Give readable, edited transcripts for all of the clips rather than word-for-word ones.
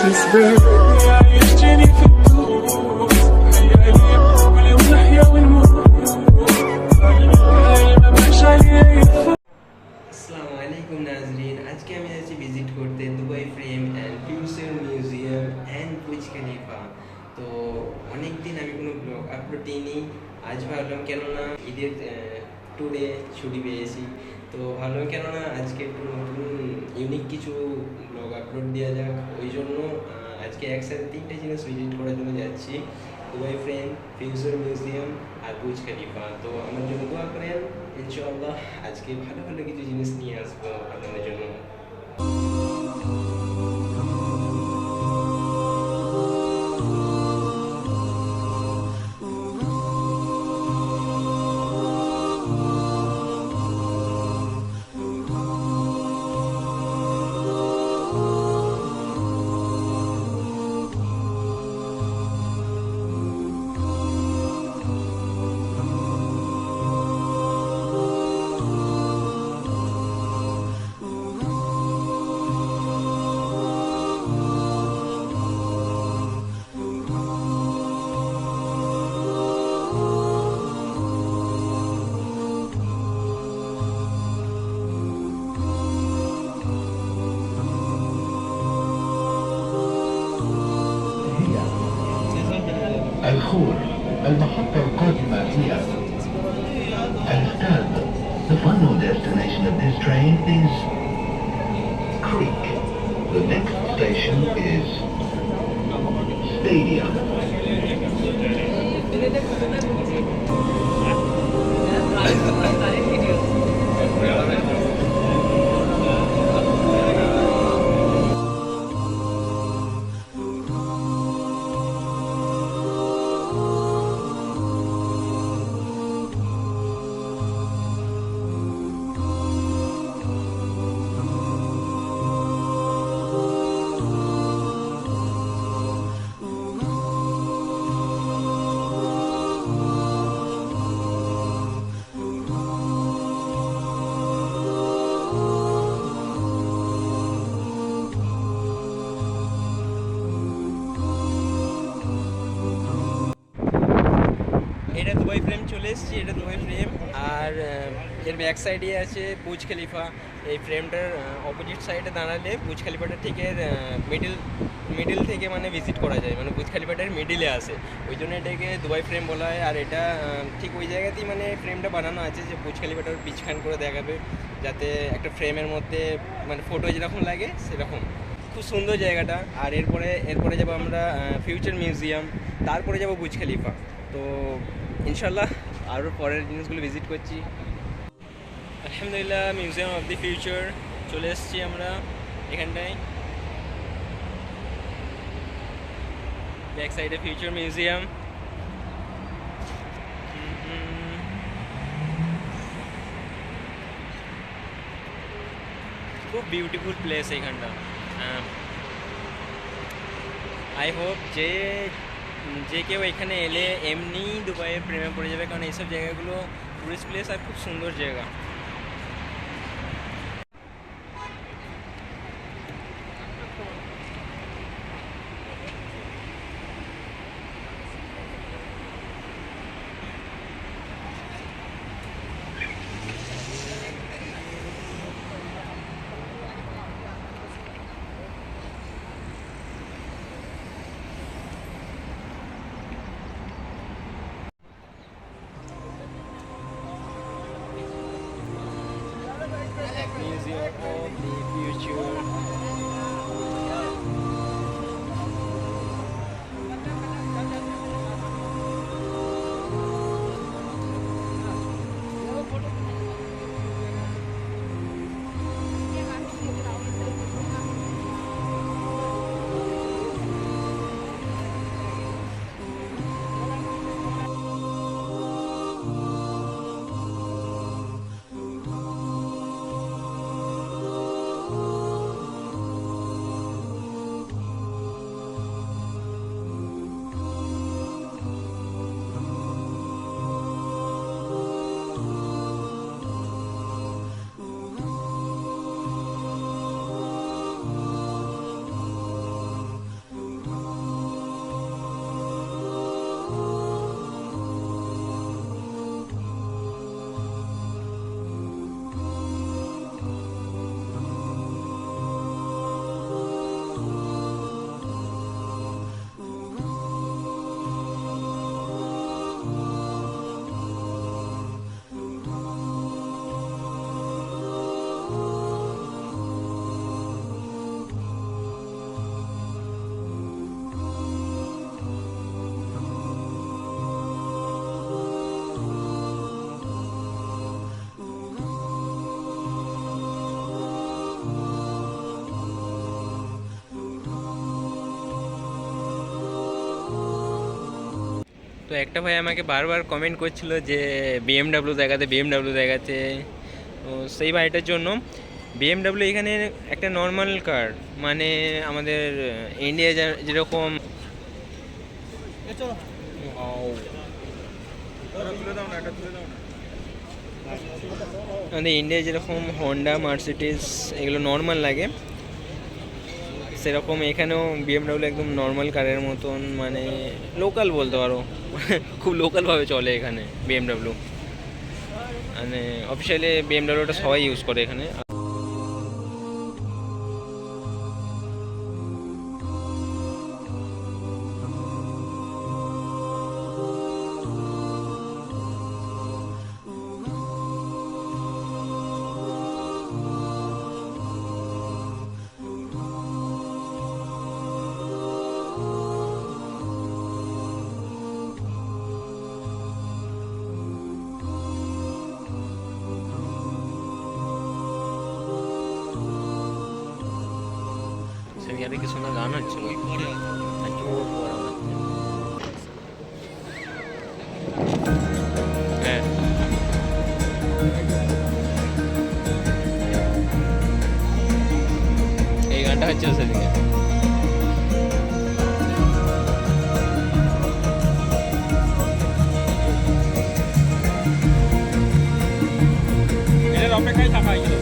تسبق. عايشتني في الطول خيالي ولو نحيا ونموت ما مش عليه. আসসালামু আলাইকুম নাজরিন, আজকে আমি যাচ্ছি ভিজিট করতে Dubai frame and future museum and Burj Khalifa. তো অনেক দিন আমি কোনো ব্লগ আপলোড দিইনি, আজ ভাবলাম কেননা ঈদের ট্যুরে ছুটি পেয়েছি, তো ভাবলাম কেননা আজকে একটু নতুন ইউনিক কিছু ব্লগ আপলোড দেওয়া যাক। ওই জন্য আজকে একসাথে তিনটে জিনিস ভিজিট করার জন্য যাচ্ছি, দুবাই ফ্রেম, ফিউচার মিউজিয়াম আর বুর্জ খলিফা। তো আমার জন্য দোয়া করেন, ইনশাআল্লাহ আজকে ভালো ভালো কিছু জিনিস নিয়ে আসবো আপনাদের জন্য। الخور. المحطة القادمة هي الستاد. The final destination of this train is Creek. The next station is Stadium. এটা দুবাই ফ্রেম চলে এসেছি, এটা দুবাই ফ্রেম। আর এর ব্যাক সাইডে আছে বুর্জ খলিফা। এই ফ্রেমটার অপোজিট সাইডে দাঁড়ালে বুর্জ খলিফাটা ঠিক মিডিল থেকে মানে ভিজিট করা যায়, মানে বুর্জ খলিফাটার মিডিলে আসে, ওই জন্য এটাকে দুবাই ফ্রেম বলা হয়। আর এটা ঠিক ওই জায়গাতেই মানে ফ্রেমটা বানানো আছে যে বুর্জ খলিফাটার পিছখান করে দেখাবে, যাতে একটা ফ্রেমের মধ্যে মানে ফটো যেরকম লাগে সেরকম। খুব সুন্দর জায়গাটা। আর এরপরে যাবো আমরা ফিউচার মিউজিয়াম, তারপরে যাবো বুর্জ খলিফা। তো ইনশাল্লাহ আরও পরের জিনিসগুলো ভিজিট করছি। আলহামদুলিল্লাহ, মিউজিয়াম অফ দি ফিউচার চলে এসেছি আমরা এখানটায়। ব্যাক সাইডে ফিউচার মিউজিয়াম। খুব বিউটিফুল প্লেস এইখানটা। আই হোপ যে কেউ এখানে এলে এমনি দুবাইয়ের প্রেমে পড়ে যাবে, কারণ এইসব জায়গাগুলো টুরিস্ট প্লেস আর খুব সুন্দর জায়গা। Museum of the Future. তো একটা ভাই আমাকে বারবার কমেন্ট করছিল যে বিএমডাব্লিউ দেখাতে, বিএমডাব্লিউ দেখাতে। তো সেই ভাইটার জন্য বিএমডাব্লিউ এখানে একটা নর্মাল কার, মানে আমাদের ইন্ডিয়া যেরকম আমাদের ইন্ডিয়ায় যেরকম হন্ডা, মার্সিডিজ এগুলো নর্মাল লাগে, সেরকম এখানেও বিএমডাব্লিউ একদম নর্মাল কারের মতন, মানে লোকাল বলতে পারো। খুব লোকালভাবে চলে এখানে বিএমডাব্লিউ, মানে অফিসিয়ালি বিএমডাব্লিউটা সবাই ইউজ করে এখানে। সেখানে কি শোনা গান হচ্ছিল, হ্যাঁ এই গানটা হচ্ছিল সেদিকে। অপেক্ষায় থাকা হয়েছিল।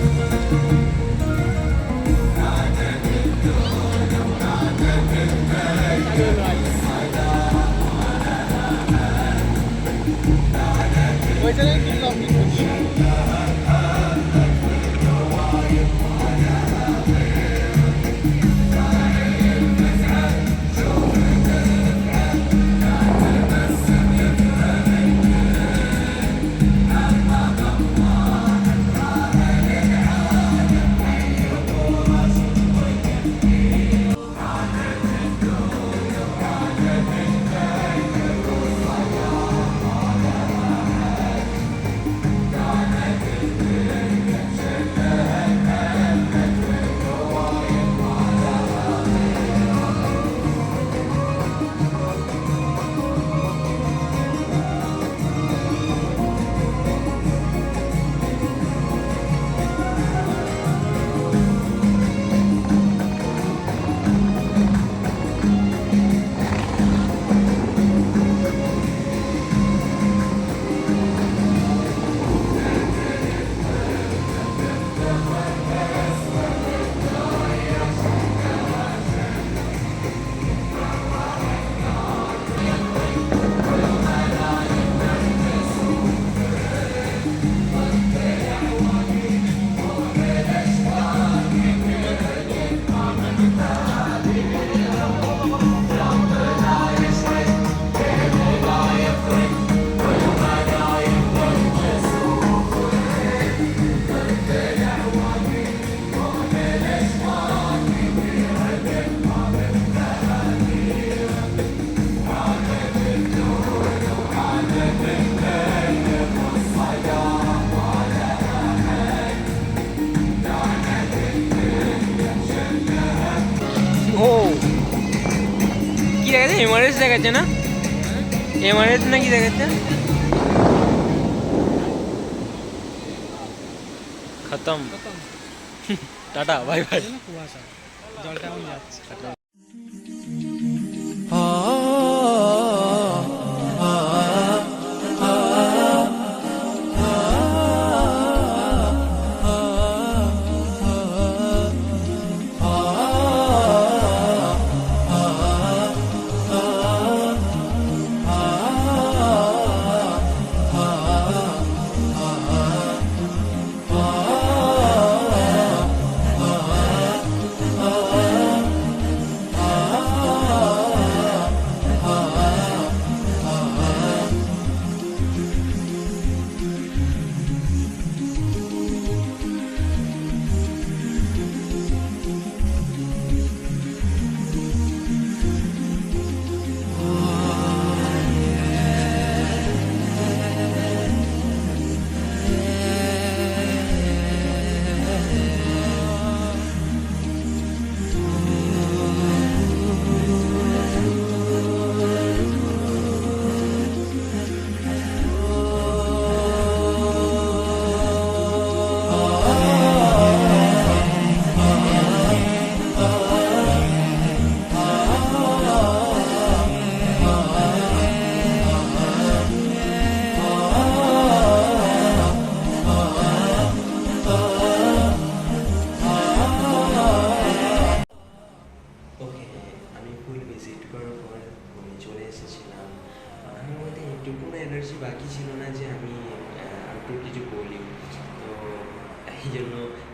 কি দেখাচ্ছে, এমআরএস দেখাচ্ছে না, এমআরএস না কি দেখাচ্ছে। খতম, টাটা, বাই বাই। জলটা এমন যাচ্ছে।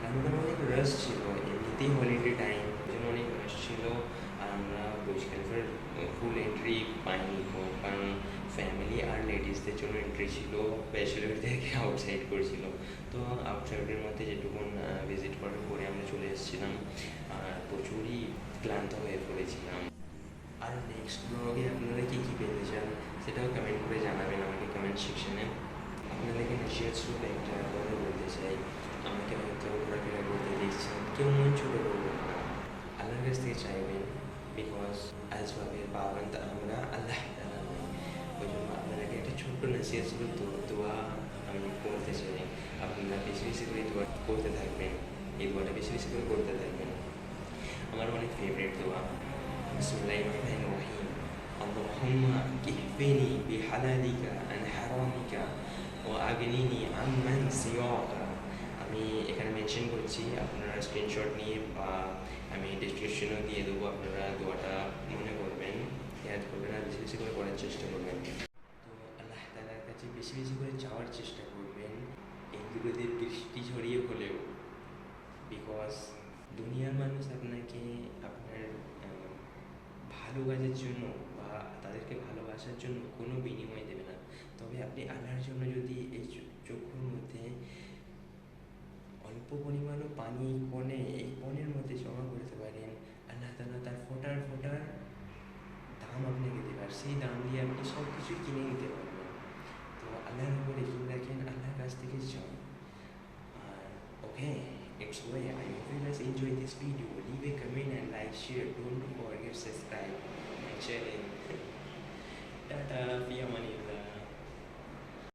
কারণ ওখানে অনেক রাশ ছিল, এমনিতেই হলিডে টাইম, ওই জন্য অনেক রাশ ছিল। আর আমরা বুর্জ খলিফার ফুল এন্ট্রি পাইনি, কারণ ফ্যামিলি আর লেডিসদের জন্য এন্ট্রি ছিল, ব্যাচেলরদেরকে আউটসাইড করেছিল। তো আউটসাইডের মধ্যে যেটুকুন ভিজিট করার পরে আমরা চলে এসেছিলাম, আর প্রচুরই ক্লান্ত হয়ে পড়েছিলাম। আর নেক্সট ব্লগে আপনারা কী কী পেতে চান সেটাও কমেন্ট করে জানাবেন আমাকে কমেন্ট সেকশনে। আপনাদেরকে নেশিয়ার থ্রু একটা কথা বলতে চাই, আমাকে হয়তো ঘোরাফেরা করতে দেখছেন, কেউ মন ছোটো করবেন না, আল্লাহর কাছ থেকে চাইবেন, বিকজ আজভাবে পাবেন আমরা আল্লাহ তাআলা নয়। ওই জন্য আপনাদেরকে একটা ছোট্ট নেশিয়ার থ্রু দোয়া আমি করতে চাই, আপনারা বেশি বেশি করে দোয়া করতে থাকবেন, এই দোয়াটা বেশি বেশি করে করতে থাকবেন। আমার অনেক ফেভারিট দোয়া, বিসমিল্লাহির রহমানির রহিম, আল্লাহুম্মা ইহফিনি বিহালালিকা আন হারামিকা ওয়া আগনিনি আম্মান সিওয়াকা। আমি এখানে মেনশন করছি, আপনারা স্ক্রিনশট নিয়ে বা আমি ডিসক্রিপশনেও দিয়ে দেবো, আপনারা দোয়াটা মনে করবেন, ইয়াদ করবেন আর বেশি বেশি করে করার চেষ্টা করবেন। তো আল্লাহ তাআলার কাছে বেশি বেশি করে চাওয়ার চেষ্টা করবেন, এই দুটোদের বৃষ্টি ঝরিয়ে হলেও, বিকজ দুনিয়ার মানুষ আপনাকে আপনার ভালো কাজের জন্য বা তাদেরকে ভালোবাসার জন্য কোনো বিনিময় দেবে না। তবে আপনি আল্লাহর জন্য যদি এই চক্ষুর মধ্যে অল্প পরিমাণও পানি এই কণের মধ্যে জমা করতে পারেন, আল্লাহ তাআলা তার ফোটার ফোটার দাম আপনাকে দেবে, আর সেই দাম দিয়ে আপনি সব কিছুই কিনে নিতে পারবেন। তো আল্লাহর উপরে যখন রাখেন, আল্লাহর কাছ থেকে চান। আর ওকে, it's way. I hope you guys enjoyed this video. Leave a comment and like, share. Don't forget subscribe my channel. Tata, fi amani.